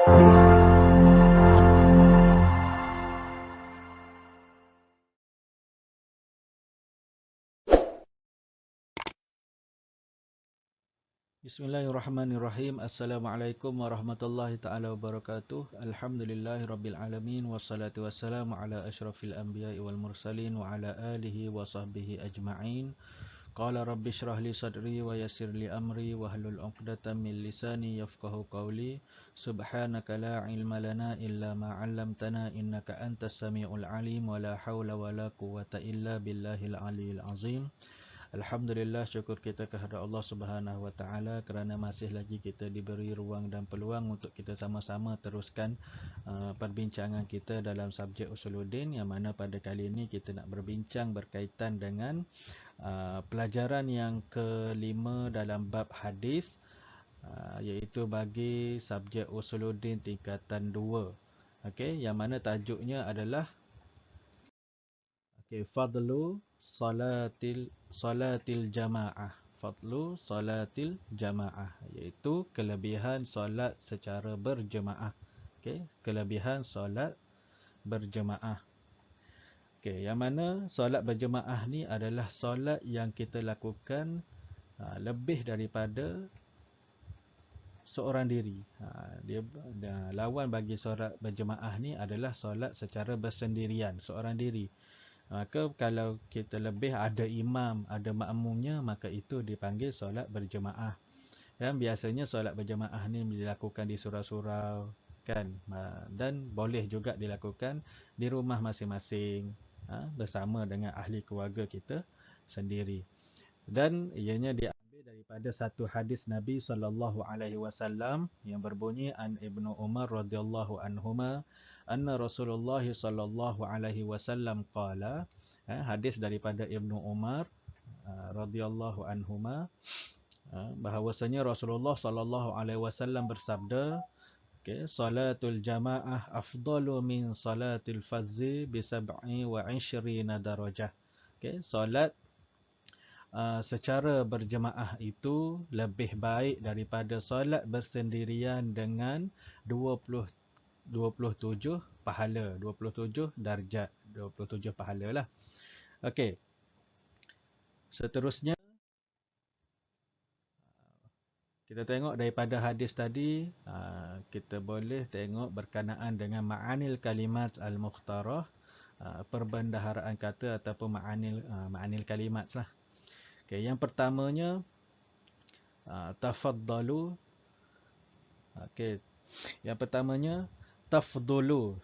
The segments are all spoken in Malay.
Bismillahirrahmanirrahim. Assalamualaikum warahmatullahi ta'ala wabarakatuh. Alhamdulillahirabbil alamin wassalatu wassalamu ala asyrafil anbiya'i wal mursalin wa ala alihi wa sahbihi ajma'in. Qala rabbi shrah li sadri wa yassir li amri wahlul 'uqdatam min lisani yafqahu qawli. Subhanaka la ilma lana illa ma 'allamtana innaka antas samiul alim wa la haula wa la quwwata illa billahil aliyyil azim. Alhamdulillah, syukur kita kepada Allah Subhanahu Wa Taala kerana masih lagi kita diberi ruang dan peluang untuk kita sama-sama teruskan perbincangan kita dalam subjek Usuluddin, yang mana pada kali ini kita nak berbincang berkaitan dengan pelajaran yang kelima dalam bab hadis, iaitu bagi subjek Usuluddin tingkatan 2. Okey, yang mana tajuknya adalah Fadlu Salatil Jamaah. Fadlu Salatil Jamaah, iaitu kelebihan solat secara berjemaah. Kelebihan solat berjemaah. Yang mana solat berjemaah ni adalah solat yang kita lakukan lebih daripada seorang diri. Lawan bagi solat berjemaah ni adalah solat secara bersendirian, seorang diri. Maka kalau kita lebih ada imam, ada makmumnya, maka itu dipanggil solat berjemaah. Dan biasanya solat berjemaah ni dilakukan di surau-surau, kan? Dan boleh juga dilakukan di rumah masing-masing, bersama dengan ahli keluarga kita sendiri. Dan ianya diambil daripada satu hadis Nabi SAW yang berbunyi an Ibnu Umar radhiyallahu anhuma anna Rasulullah sallallahu alaihi wasallam qala. Hadis daripada Ibnu Umar radhiyallahu anhuma, bahawasanya Rasulullah sallallahu alaihi wasallam bersabda, salatul jamaah afdalu min salatil fardhi bi 27 darajah. Solat secara berjemaah itu lebih baik daripada solat bersendirian dengan 27 pahala, 27 darjat, 27 pahala lah. Okey. Seterusnya kita tengok daripada hadis tadi, kita boleh tengok berkenaan dengan ma'anil kalimat al-mukhtarah, perbendaharaan kata ataupun ma'anil kalimat lah. Okey, yang pertamanya tafaddalu. Okey. Yang pertamanya tafdulu,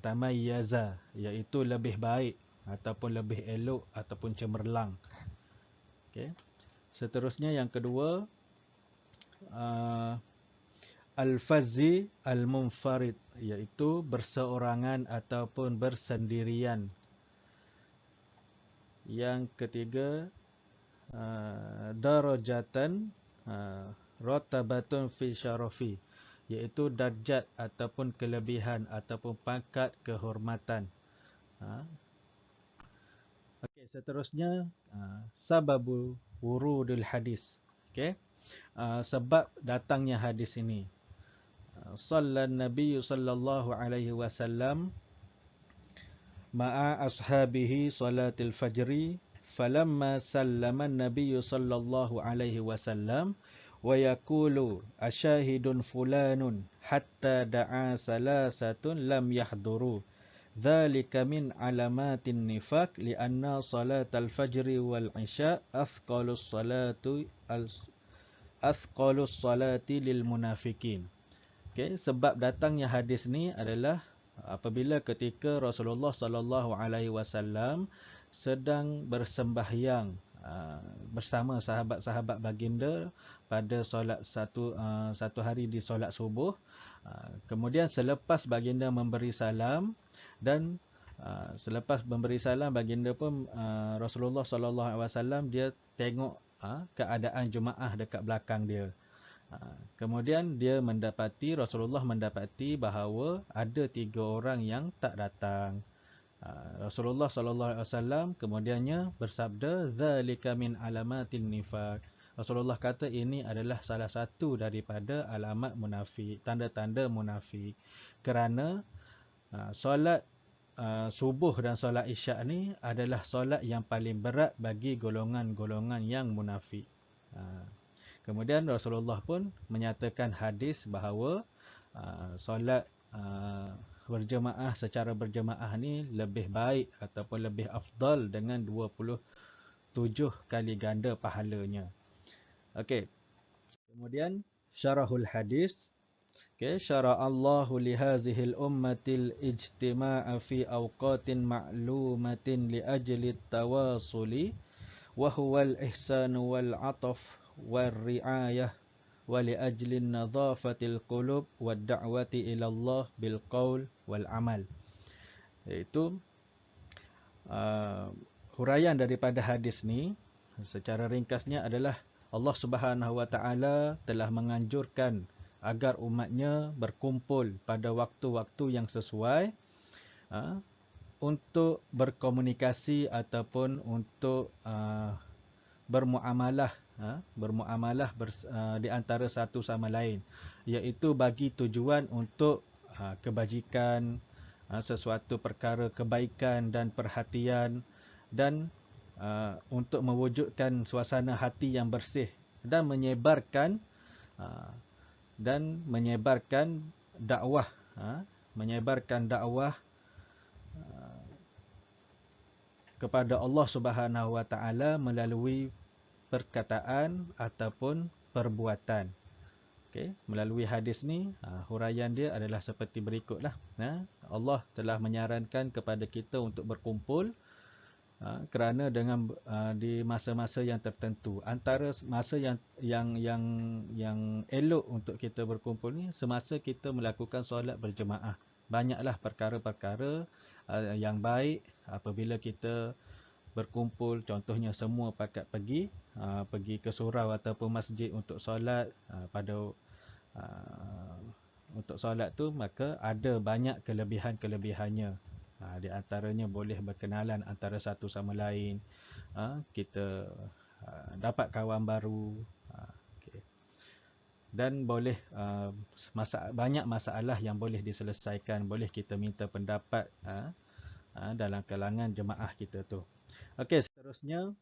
tamayyaza, iaitu lebih baik ataupun lebih elok ataupun cemerlang. Okey. Seterusnya yang kedua, al-fazzi al-munfarid, iaitu berseorangan ataupun bersendirian. Yang ketiga, darajatan rotabatun fi syarafi, iaitu darjat ataupun kelebihan ataupun pangkat kehormatan. Okey, seterusnya sababu wurudul hadis. Okey, sebab datangnya hadis ini. Sallan Nabi sallallahu alaihi wasallam ma'a ashabihi salatil fajri falamma sallama an-nabiy sallallahu alaihi wasallam wa yaqulu asyahidun fulanun hatta da'a salasatun lam yahduru dzalika min alamatin nifaq li'anna salatal fajri wal isya athqalus salati lil munafiqin. Okey, sebab datangnya hadis ni adalah apabila ketika Rasulullah sallallahu alaihi wasallam sedang bersembahyang bersama sahabat-sahabat baginda pada solat satu hari di solat subuh. Kemudian selepas baginda memberi salam, dan selepas memberi salam baginda pun Rasulullah sallallahu alaihi wasallam dia tengok keadaan jemaah dekat belakang dia. Kemudian Rasulullah mendapati bahawa ada 3 orang yang tak datang. Rasulullah sallallahu alaihi wasallam kemudiannya bersabda, zalika min alamatin nifaq. Rasulullah kata ini adalah salah satu daripada alamat munafik, tanda-tanda munafik. Kerana solat subuh dan solat isyak ni adalah solat yang paling berat bagi golongan-golongan yang munafik. Kemudian Rasulullah pun menyatakan hadis bahawa solat berjemaah secara berjemaah ni lebih baik ataupun lebih afdal dengan 27 kali ganda pahalanya. Okey. Kemudian syarahul hadis. Okay, syara Allahu li hadhihi al-ummatil ijtima'a fi awqatin ma'lumatin li ajli at-tawasuli wa huwa al-ihsan wal 'ataf war ri'ayah wa li ajli an-nadhafatil qulub wad da'wati ila Allah bil qaul wal amal. Iaitu huraian daripada hadis ni secara ringkasnya adalah Allah Subhanahu wa taala telah menganjurkan agar umatnya berkumpul pada waktu-waktu yang sesuai untuk berkomunikasi ataupun untuk bermuamalah di antara satu sama lain, iaitu bagi tujuan untuk kebajikan, sesuatu perkara kebaikan dan perhatian, dan untuk mewujudkan suasana hati yang bersih dan menyebarkan dakwah kepada Allah Subhanahu wa taala melalui perkataan ataupun perbuatan. Okey, melalui hadis ni huraian dia adalah seperti berikutlah. Allah telah menyarankan kepada kita untuk berkumpul kerana dengan di masa-masa yang tertentu. Antara masa yang elok untuk kita berkumpul ni semasa kita melakukan solat berjemaah. Banyaklah perkara-perkara yang baik apabila kita berkumpul, contohnya semua pakat pergi ke surau ataupun masjid untuk solat. Untuk solat tu maka ada banyak kelebihan-kelebihannya. Di antaranya boleh berkenalan antara satu sama lain, kita dapat kawan baru, dan boleh banyak masalah yang boleh diselesaikan, boleh kita minta pendapat dalam kalangan jemaah kita tu. Okey, seterusnya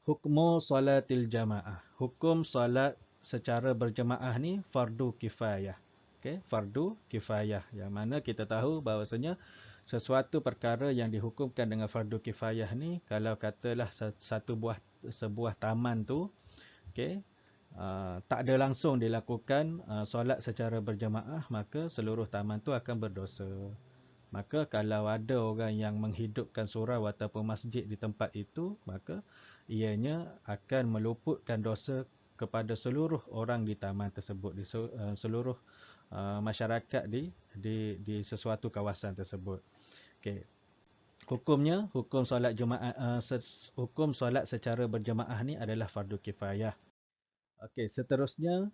hukmu salatil jamaah. Hukum solat secara berjemaah ni fardu kifayah. Okey, fardu kifayah, yang mana kita tahu bahawasanya sesuatu perkara yang dihukumkan dengan fardu kifayah ni, kalau katalah sebuah taman tu, okey, tak ada langsung dilakukan solat secara berjemaah, maka seluruh taman tu akan berdosa. Maka kalau ada orang yang menghidupkan surau ataupun masjid di tempat itu, maka ianya akan meluputkan dosa kepada seluruh orang di taman tersebut, di seluruh masyarakat di sesuatu kawasan tersebut. Okey. Hukumnya, hukum solat secara berjemaah ni adalah fardu kifayah. Okey, seterusnya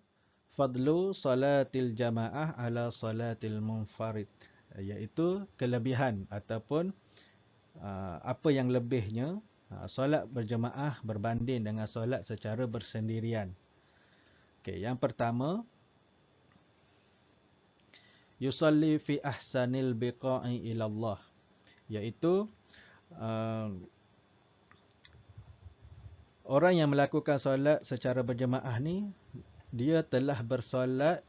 fadlu salatil jamaah ala salatil munfarid, iaitu kelebihan ataupun apa yang lebihnya solat berjemaah berbanding dengan solat secara bersendirian. Okey, yang pertama, yusalli fi ahsanil biqa'i ila Allah, iaitu orang yang melakukan solat secara berjemaah ni, dia telah bersolat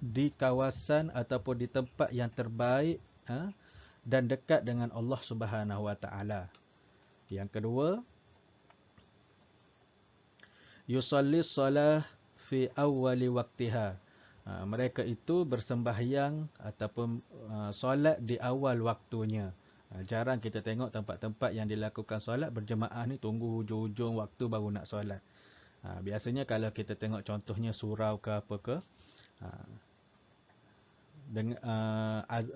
di kawasan ataupun di tempat yang terbaik dan dekat dengan Allah Subhanahu wa taala. Yang kedua, yusalli shalah fi awwali waqtiha. Mereka itu bersembahyang ataupun solat di awal waktunya. Jarang kita tengok tempat-tempat yang dilakukan solat berjemaah ni tunggu hujung-hujung waktu baru nak solat. Biasanya kalau kita tengok contohnya surau ke apa ke,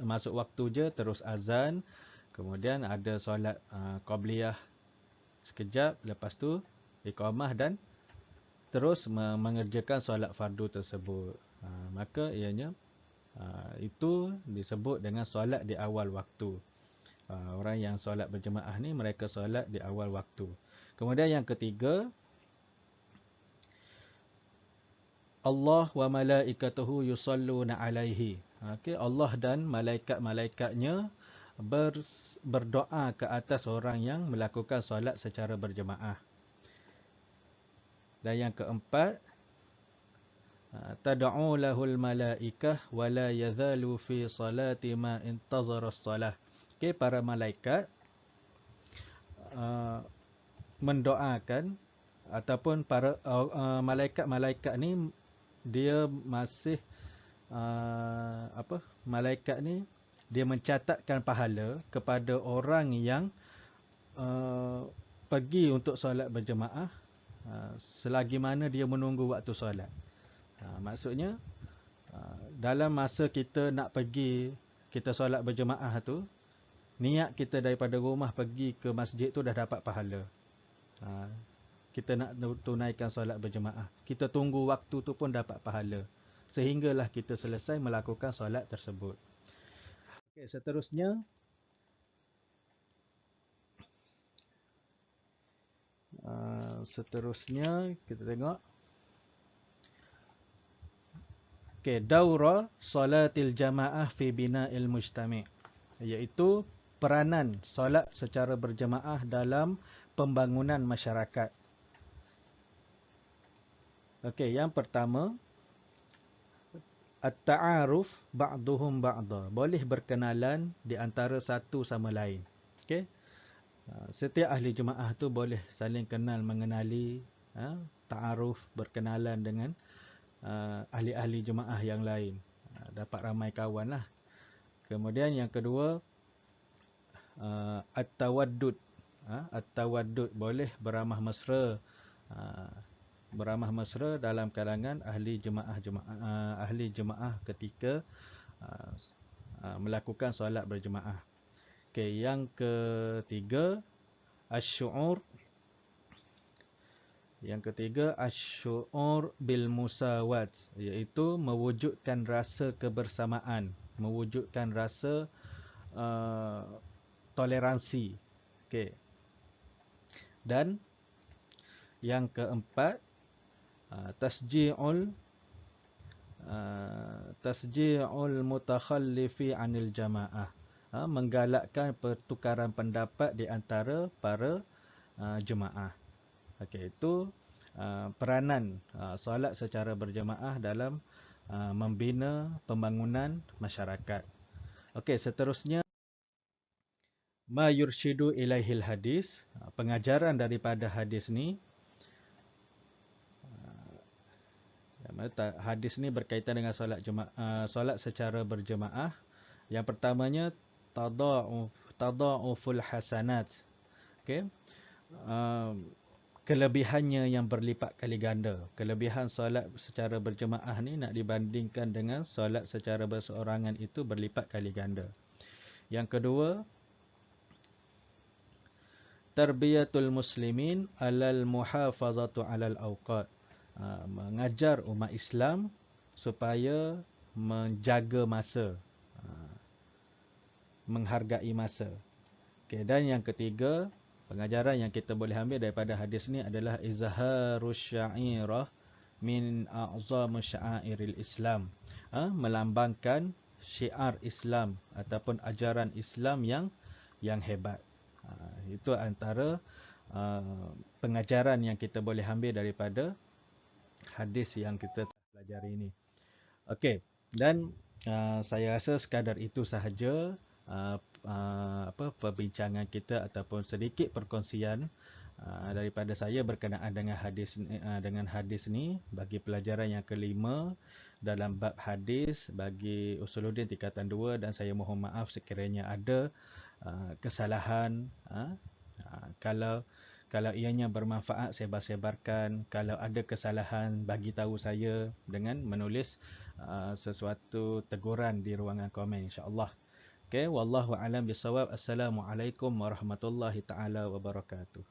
masuk waktu je terus azan, kemudian ada solat qabliyah sekejap, lepas tu iqamah dan terus mengerjakan solat fardu tersebut. Maka ianya itu disebut dengan solat di awal waktu. Orang yang solat berjemaah ni mereka solat di awal waktu. Kemudian yang ketiga, Allah wa malaikatuhu yusalluna alaihi. Okey, Allah dan malaikat-malaikatnya berdoa ke atas orang yang melakukan solat secara berjemaah. Dan yang keempat, tad'u lahul malaikah wa la yazalu fi salati ma intazara as-salah. Okey, para malaikat mendoakan ataupun para malaikat-malaikat ni dia masih malaikat ni dia mencatatkan pahala kepada orang yang pergi untuk solat berjemaah selagi mana dia menunggu waktu solat. Maksudnya dalam masa kita nak pergi kita solat berjemaah tu, niat kita daripada rumah pergi ke masjid tu dah dapat pahala. Kita nak tunaikan solat berjemaah, kita tunggu waktu tu pun dapat pahala, sehinggalah kita selesai melakukan solat tersebut. Okey, seterusnya kita tengok. Okey, daura salatil jamaah fi bina'il mujtami', iaitu peranan solat secara berjemaah dalam pembangunan masyarakat. Okey, yang pertama, at-ta'aruf ba'duhum ba'da, boleh berkenalan di antara satu sama lain. Okey, setiap ahli jemaah tu boleh saling kenal mengenali, ta'aruf, berkenalan dengan ahli-ahli jemaah yang lain, dapat ramai kawan lah. Kemudian yang kedua, at-tawaddud, at-tawaddud, boleh beramah mesra, dalam kalangan ahli jemaah ketika melakukan solat berjemaah. Okey, yang ketiga, asy-syu'ur. Yang ketiga, asy-syu'ur bil musawat, iaitu mewujudkan rasa kebersamaan, mewujudkan rasa toleransi. Okey. Dan yang keempat, tasji'ul mutakhallifi 'anil jamaah, menggalakkan pertukaran pendapat di antara para jemaah. Okey, itu peranan solat secara berjemaah dalam membina pembangunan masyarakat. Okey, seterusnya, ma yurshidu ilaihil hadis, pengajaran daripada hadis ni. Hadis ni berkaitan dengan solat secara berjemaah. Yang pertamanya, tada'uful hasanat. Okey, kelebihannya yang berlipat kali ganda. Kelebihan solat secara berjemaah ni nak dibandingkan dengan solat secara berseorangan itu berlipat kali ganda. Yang kedua, tarbiyatul muslimin alal muhafazatu alal awqat, mengajar umat Islam supaya menjaga masa, menghargai masa. Okey, dan yang ketiga, pengajaran yang kita boleh ambil daripada hadis ni adalah izharus sya'irah min a'zamu sya'airil Islam, melambangkan syiar Islam ataupun ajaran Islam yang hebat. Itu antara pengajaran yang kita boleh ambil daripada hadis yang kita pelajari ini. Okey, dan saya rasa sekadar itu sahaja perbincangan kita ataupun sedikit perkongsian daripada saya berkenaan dengan hadis ni bagi pelajaran yang kelima dalam bab hadis bagi Usuluddin tingkatan 2, dan saya mohon maaf sekiranya ada kesalahan. Kalau ianya bermanfaat, sebar-sebarkan. Kalau ada kesalahan, bagi tahu saya dengan menulis sesuatu teguran di ruangan komen, insya-Allah. Okey, wallahu a'lam bissawab. Assalamualaikum warahmatullahi taala wabarakatuh.